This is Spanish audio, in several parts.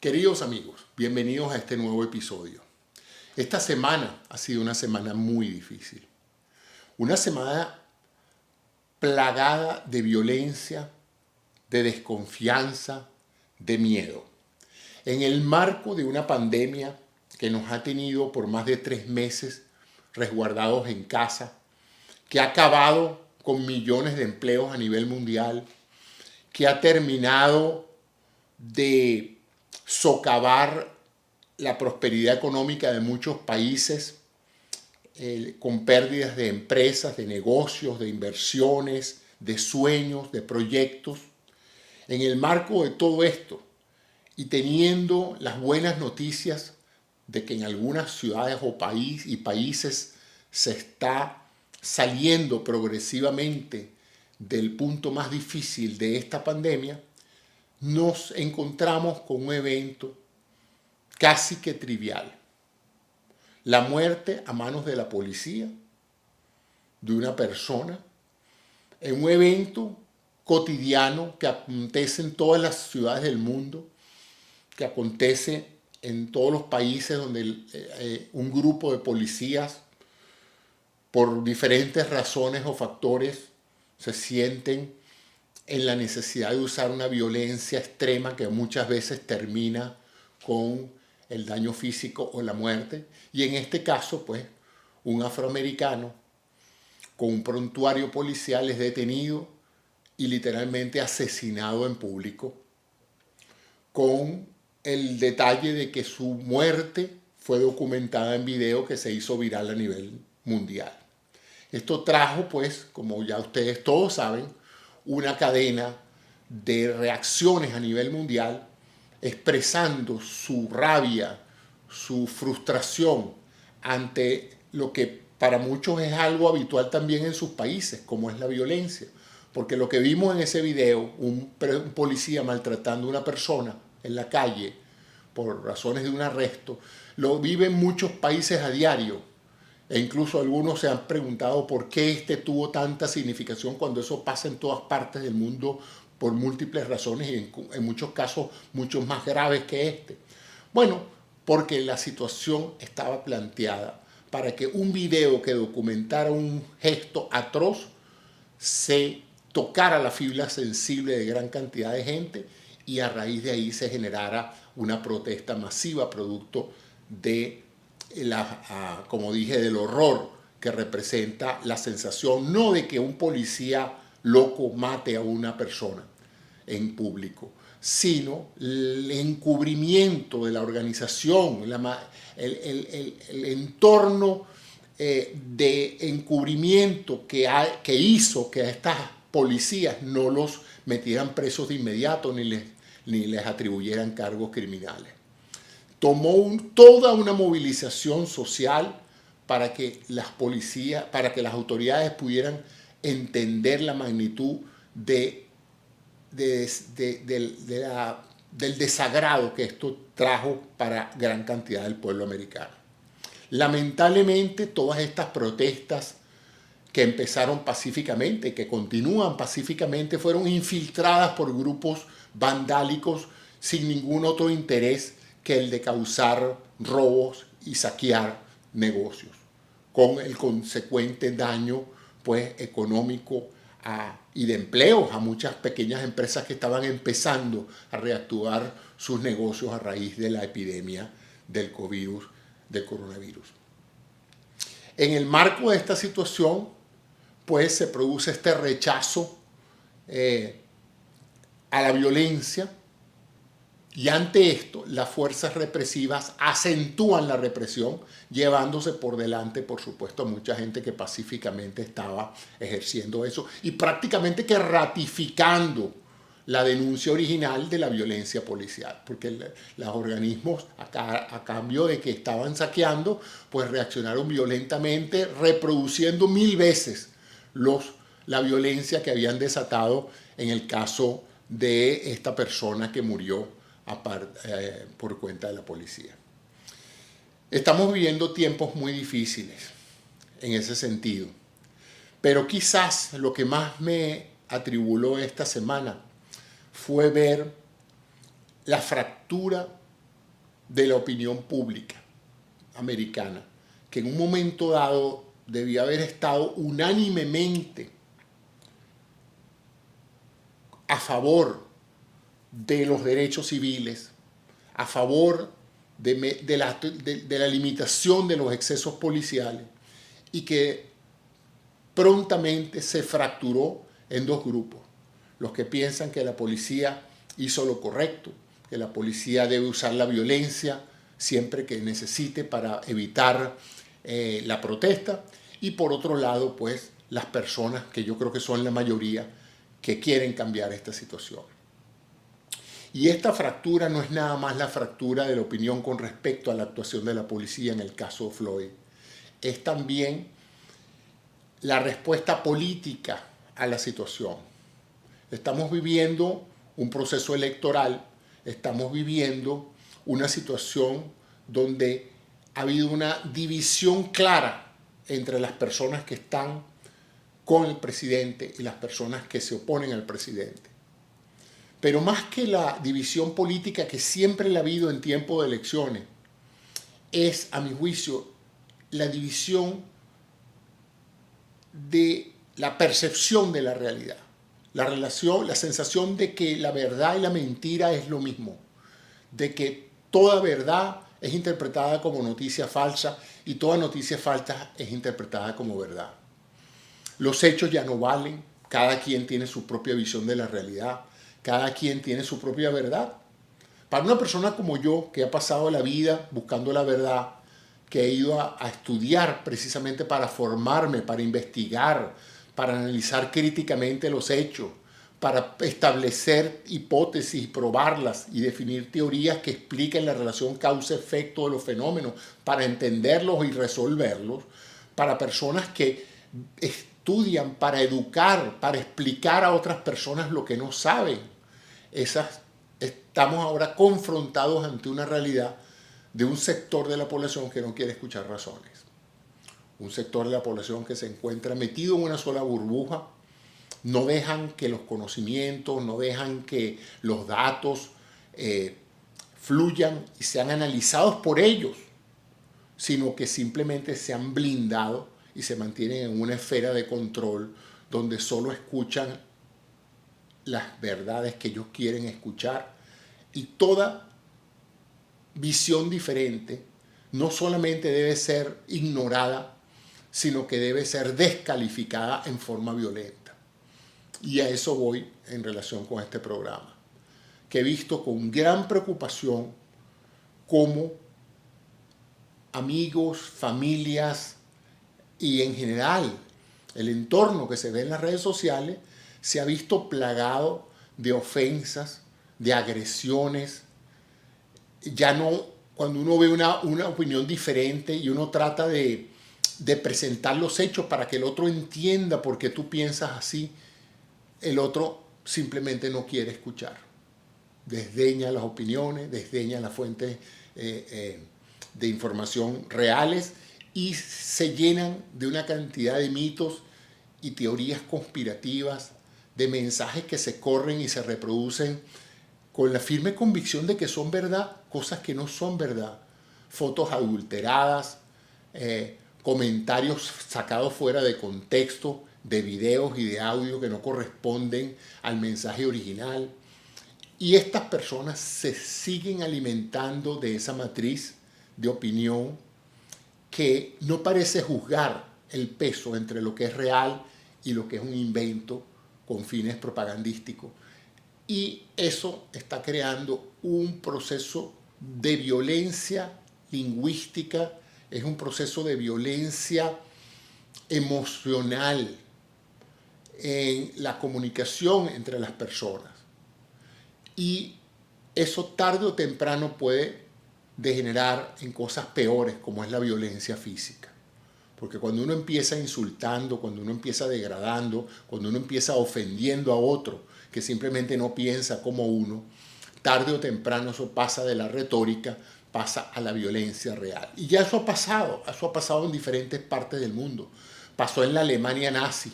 Queridos amigos, bienvenidos a este nuevo episodio. Esta semana ha sido una semana muy difícil. Una semana plagada de violencia, de desconfianza, de miedo. En el marco de una pandemia que nos ha tenido por más de 3 meses resguardados en casa, que ha acabado con millones de empleos a nivel mundial, que ha terminado de socavar la prosperidad económica de muchos países, con pérdidas de empresas, de negocios, de inversiones, de sueños, de proyectos. En el marco de todo esto y teniendo las buenas noticias de que en algunas ciudades o países se está saliendo progresivamente del punto más difícil de esta pandemia, nos encontramos con un evento casi que trivial. La muerte a manos de la policía de una persona en un evento cotidiano que acontece en todas las ciudades del mundo, que acontece en todos los países donde un grupo de policías, por diferentes razones o factores, se sienten en la necesidad de usar una violencia extrema que muchas veces termina con el daño físico o la muerte. Y en este caso, pues, un afroamericano con un prontuario policial es detenido y literalmente asesinado en público, con el detalle de que su muerte fue documentada en video que se hizo viral a nivel mundial. Esto trajo, pues, como ya ustedes todos saben, una cadena de reacciones a nivel mundial expresando su rabia, su frustración ante lo que para muchos es algo habitual también en sus países, como es la violencia. Porque lo que vimos en ese video, un policía maltratando a una persona en la calle por razones de un arresto, lo viven muchos países a diario. E incluso algunos se han preguntado por qué este tuvo tanta significación cuando eso pasa en todas partes del mundo por múltiples razones y en muchos casos muchos más graves que este. Bueno, porque la situación estaba planteada para que un video que documentara un gesto atroz se tocara la fibra sensible de gran cantidad de gente y a raíz de ahí se generara una protesta masiva producto de como dije, del horror que representa la sensación no de que un policía loco mate a una persona en público, sino el encubrimiento de la organización, el entorno de encubrimiento que hizo que a estas policías no los metieran presos de inmediato ni les atribuyeran cargos criminales. Tomó toda una movilización social para que las policías, para que las autoridades pudieran entender la magnitud del desagrado que esto trajo para gran cantidad del pueblo americano. Lamentablemente, todas estas protestas que empezaron pacíficamente, que continúan pacíficamente, fueron infiltradas por grupos vandálicos sin ningún otro interés que el de causar robos y saquear negocios, con el consecuente daño, pues, económico y de empleos a muchas pequeñas empresas que estaban empezando a reactivar sus negocios a raíz de la epidemia del coronavirus. En el marco de esta situación, pues, se produce este rechazo a la violencia. Y ante esto, las fuerzas represivas acentúan la represión, llevándose por delante, por supuesto, a mucha gente que pacíficamente estaba ejerciendo eso y prácticamente que ratificando la denuncia original de la violencia policial, porque los organismos, a cambio de que estaban saqueando, pues reaccionaron violentamente, reproduciendo 1000 veces la violencia que habían desatado en el caso de esta persona que murió por cuenta de la policía. Estamos viviendo tiempos muy difíciles en ese sentido, pero quizás lo que más me atribuló esta semana fue ver la fractura de la opinión pública americana, que en un momento dado debía haber estado unánimemente a favor de los derechos civiles, a favor de la limitación de los excesos policiales, y que prontamente se fracturó en dos grupos. Los que piensan que la policía hizo lo correcto, que la policía debe usar la violencia siempre que necesite para evitar la protesta, y por otro lado, pues, las personas, que yo creo que son la mayoría, que quieren cambiar esta situación. Y esta fractura no es nada más la fractura de la opinión con respecto a la actuación de la policía en el caso Floyd. Es también la respuesta política a la situación. Estamos viviendo un proceso electoral, estamos viviendo una situación donde ha habido una división clara entre las personas que están con el presidente y las personas que se oponen al presidente. Pero más que la división política que siempre la ha habido en tiempo de elecciones, es, a mi juicio, la división de la percepción de la realidad. La sensación de que la verdad y la mentira es lo mismo, de que toda verdad es interpretada como noticia falsa y toda noticia falsa es interpretada como verdad. Los hechos ya no valen, cada quien tiene su propia visión de la realidad, cada quien tiene su propia verdad. Para una persona como yo, que ha pasado la vida buscando la verdad, que he ido a estudiar precisamente para formarme, para investigar, para analizar críticamente los hechos, para establecer hipótesis, probarlas y definir teorías que expliquen la relación causa-efecto de los fenómenos, para entenderlos y resolverlos, para personas que estudian para educar, para explicar a otras personas lo que no saben. Estamos ahora confrontados ante una realidad de un sector de la población que no quiere escuchar razones. Un sector de la población que se encuentra metido en una sola burbuja, no dejan que los conocimientos, no dejan que los datos fluyan y sean analizados por ellos, sino que simplemente se han blindado y se mantienen en una esfera de control donde solo escuchan las verdades que ellos quieren escuchar, y toda visión diferente no solamente debe ser ignorada, sino que debe ser descalificada en forma violenta. Y a eso voy en relación con este programa, que he visto con gran preocupación cómo amigos, familias y en general el entorno que se ve en las redes sociales se ha visto plagado de ofensas, de agresiones. Ya no, cuando uno ve una opinión diferente y uno trata de presentar los hechos para que el otro entienda por qué tú piensas así, el otro simplemente no quiere escuchar. Desdeña las opiniones, desdeña las fuentes de información reales y se llenan de una cantidad de mitos y teorías conspirativas, de mensajes que se corren y se reproducen con la firme convicción de que son verdad, cosas que no son verdad. Fotos adulteradas, comentarios sacados fuera de contexto, de videos y de audio que no corresponden al mensaje original. Y estas personas se siguen alimentando de esa matriz de opinión que no parece juzgar el peso entre lo que es real y lo que es un invento con fines propagandísticos. Y eso está creando un proceso de violencia lingüística, es un proceso de violencia emocional en la comunicación entre las personas. Y eso tarde o temprano puede degenerar en cosas peores, como es la violencia física. Porque cuando uno empieza insultando, cuando uno empieza degradando, cuando uno empieza ofendiendo a otro que simplemente no piensa como uno, tarde o temprano eso pasa de la retórica, pasa a la violencia real. Y ya eso ha pasado en diferentes partes del mundo. Pasó en la Alemania nazi,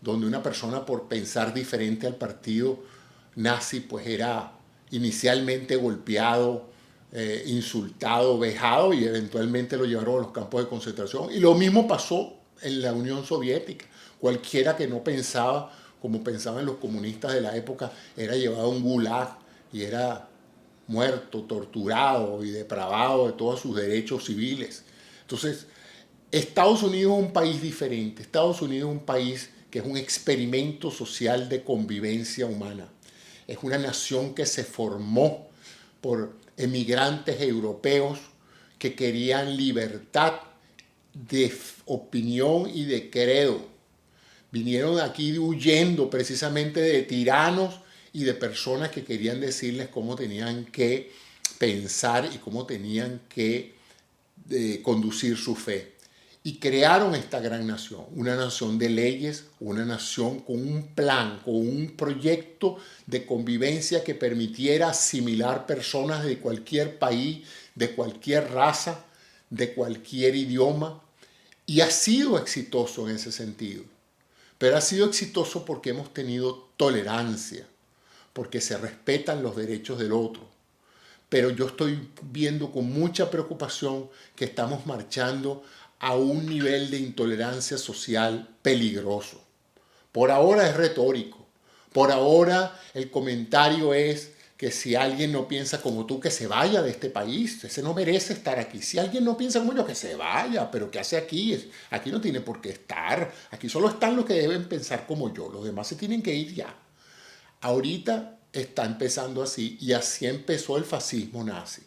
donde una persona por pensar diferente al partido nazi pues era inicialmente golpeado, insultado, vejado y eventualmente lo llevaron a los campos de concentración. Y lo mismo pasó en la Unión Soviética. Cualquiera que no pensaba como pensaban los comunistas de la época era llevado a un gulag y era muerto, torturado y depravado de todos sus derechos civiles. Entonces, Estados Unidos es un país diferente. Estados Unidos es un país que es un experimento social de convivencia humana. Es una nación que se formó por emigrantes europeos que querían libertad de opinión y de credo. Vinieron aquí huyendo precisamente de tiranos y de personas que querían decirles cómo tenían que pensar y cómo tenían que conducir su fe. Y crearon esta gran nación, una nación de leyes, una nación con un plan, con un proyecto de convivencia que permitiera asimilar personas de cualquier país, de cualquier raza, de cualquier idioma. Y ha sido exitoso en ese sentido. Pero ha sido exitoso porque hemos tenido tolerancia, porque se respetan los derechos del otro. Pero yo estoy viendo con mucha preocupación que estamos marchando a un nivel de intolerancia social peligroso. Por ahora es retórico. Por ahora el comentario es que si alguien no piensa como tú, que se vaya de este país. Ese no merece estar aquí. Si alguien no piensa como yo, que se vaya. Pero ¿qué hace aquí? Aquí no tiene por qué estar. Aquí solo están los que deben pensar como yo. Los demás se tienen que ir ya. Ahorita está empezando así, y así empezó el fascismo nazi,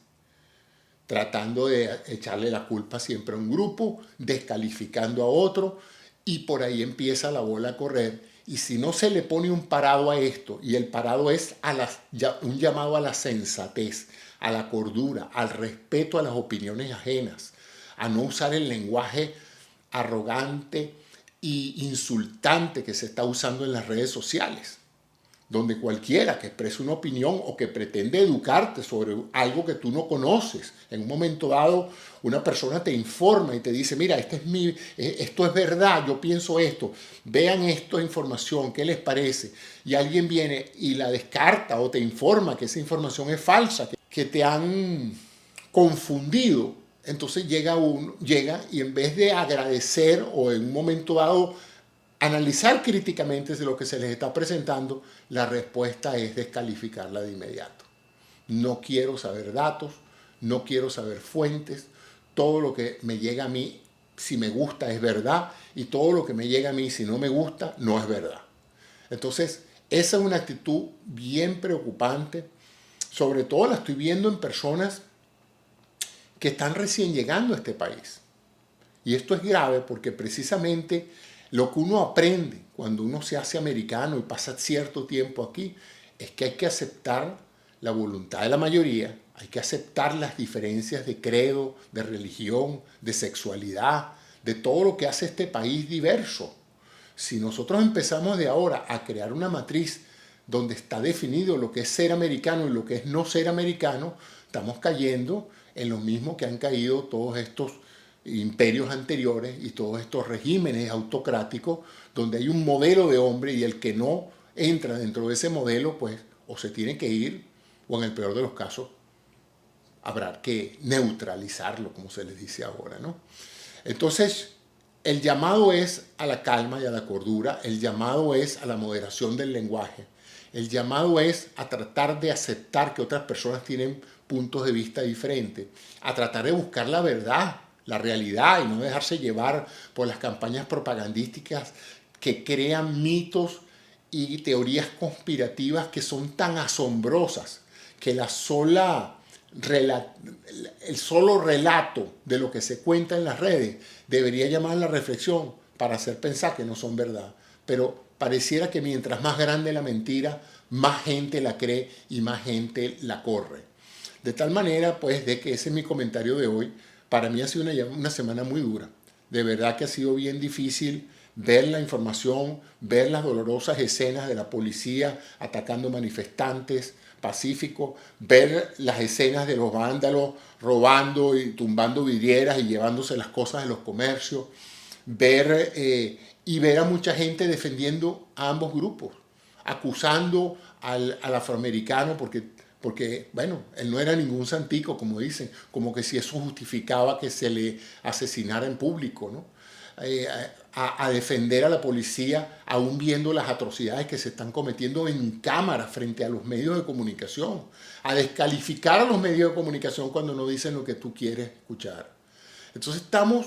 tratando de echarle la culpa siempre a un grupo, descalificando a otro, y por ahí empieza la bola a correr. Y si no se le pone un parado a esto, y el parado es un llamado a la sensatez, a la cordura, al respeto a las opiniones ajenas, a no usar el lenguaje arrogante e insultante que se está usando en las redes sociales, donde cualquiera que exprese una opinión o que pretende educarte sobre algo que tú no conoces, en un momento dado una persona te informa y te dice, mira, esto es verdad, yo pienso esto, vean esta información, ¿qué les parece? Y alguien viene y la descarta o te informa que esa información es falsa, que te han confundido. Entonces llega y en vez de agradecer o en un momento dado analizar críticamente de lo que se les está presentando, la respuesta es descalificarla de inmediato. No quiero saber datos, no quiero saber fuentes, todo lo que me llega a mí, si me gusta, es verdad, y todo lo que me llega a mí, si no me gusta, no es verdad. Entonces, esa es una actitud bien preocupante. Sobre todo la estoy viendo en personas que están recién llegando a este país. Y esto es grave porque precisamente lo que uno aprende cuando uno se hace americano y pasa cierto tiempo aquí es que hay que aceptar la voluntad de la mayoría, hay que aceptar las diferencias de credo, de religión, de sexualidad, de todo lo que hace este país diverso. Si nosotros empezamos de ahora a crear una matriz donde está definido lo que es ser americano y lo que es no ser americano, estamos cayendo en lo mismo que han caído todos estos imperios anteriores y todos estos regímenes autocráticos donde hay un modelo de hombre y el que no entra dentro de ese modelo, pues o se tiene que ir o en el peor de los casos habrá que neutralizarlo, como se les dice ahora, ¿no? Entonces, el llamado es a la calma y a la cordura, el llamado es a la moderación del lenguaje, el llamado es a tratar de aceptar que otras personas tienen puntos de vista diferentes, a tratar de buscar la verdad, la realidad y no dejarse llevar por las campañas propagandísticas que crean mitos y teorías conspirativas que son tan asombrosas que el solo relato de lo que se cuenta en las redes debería llamar a la reflexión para hacer pensar que no son verdad. Pero pareciera que mientras más grande la mentira, más gente la cree y más gente la corre. De tal manera, pues, de que ese es mi comentario de hoy. Para mí ha sido una semana muy dura. De verdad que ha sido bien difícil ver la información, ver las dolorosas escenas de la policía atacando manifestantes pacíficos, ver las escenas de los vándalos robando y tumbando vidrieras y llevándose las cosas de los comercios, ver a mucha gente defendiendo a ambos grupos, acusando al afroamericano porque porque, bueno, él no era ningún santico, como dicen, como que si eso justificaba que se le asesinara en público, ¿no? A defender a la policía, aún viendo las atrocidades que se están cometiendo en cámara frente a los medios de comunicación, a descalificar a los medios de comunicación cuando no dicen lo que tú quieres escuchar. Entonces estamos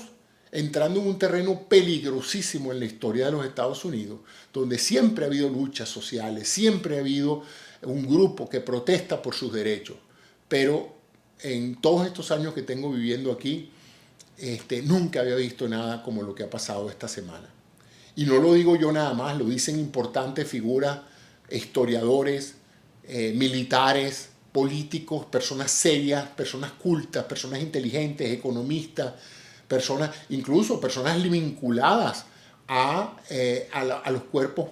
entrando en un terreno peligrosísimo en la historia de los Estados Unidos, donde siempre ha habido luchas sociales, siempre ha habido un grupo que protesta por sus derechos, pero en todos estos años que tengo viviendo aquí, nunca había visto nada como lo que ha pasado esta semana. Y no lo digo yo nada más, lo dicen importantes figuras, historiadores, militares, políticos, personas serias, personas cultas, personas inteligentes, economistas, incluso personas vinculadas a los cuerpos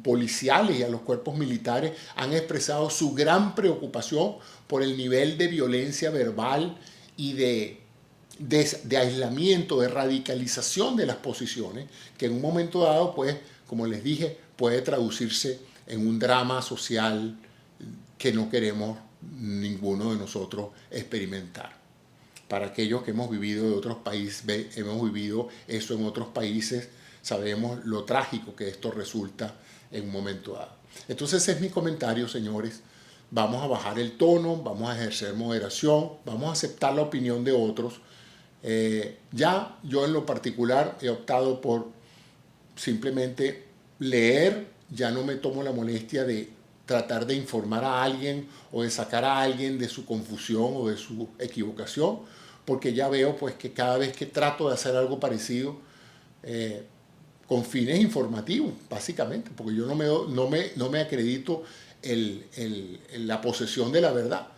policiales y a los cuerpos militares, han expresado su gran preocupación por el nivel de violencia verbal y de aislamiento, de radicalización de las posiciones, que en un momento dado, pues, como les dije, puede traducirse en un drama social que no queremos ninguno de nosotros experimentar. Para aquellos que hemos vivido de otros países, hemos vivido eso en otros países, sabemos lo trágico que esto resulta en un momento dado. Entonces ese es mi comentario, señores. Vamos a bajar el tono, vamos a ejercer moderación, vamos a aceptar la opinión de otros. Ya yo en lo particular he optado por simplemente leer, ya no me tomo la molestia de tratar de informar a alguien o de sacar a alguien de su confusión o de su equivocación, porque ya veo pues que cada vez que trato de hacer algo parecido, con fines informativos, básicamente, porque yo no me acredito la posesión de la verdad,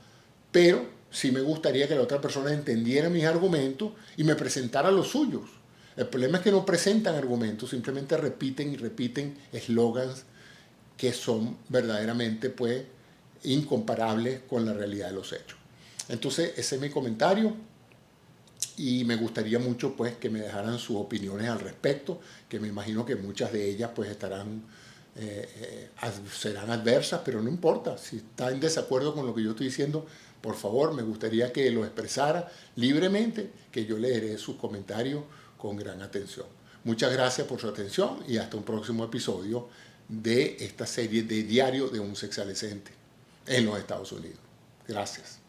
pero sí me gustaría que la otra persona entendiera mis argumentos y me presentara los suyos. El problema es que no presentan argumentos, simplemente repiten y repiten eslogans que son verdaderamente pues incomparables con la realidad de los hechos. Entonces ese es mi comentario y me gustaría mucho pues que me dejaran sus opiniones al respecto, que me imagino que muchas de ellas pues serán adversas, pero no importa, si está en desacuerdo con lo que yo estoy diciendo, por favor, me gustaría que lo expresara libremente, que yo leeré sus comentarios con gran atención. Muchas gracias por su atención y hasta un próximo episodio de esta serie de Diario de un Sexadolescente en los Estados Unidos. Gracias.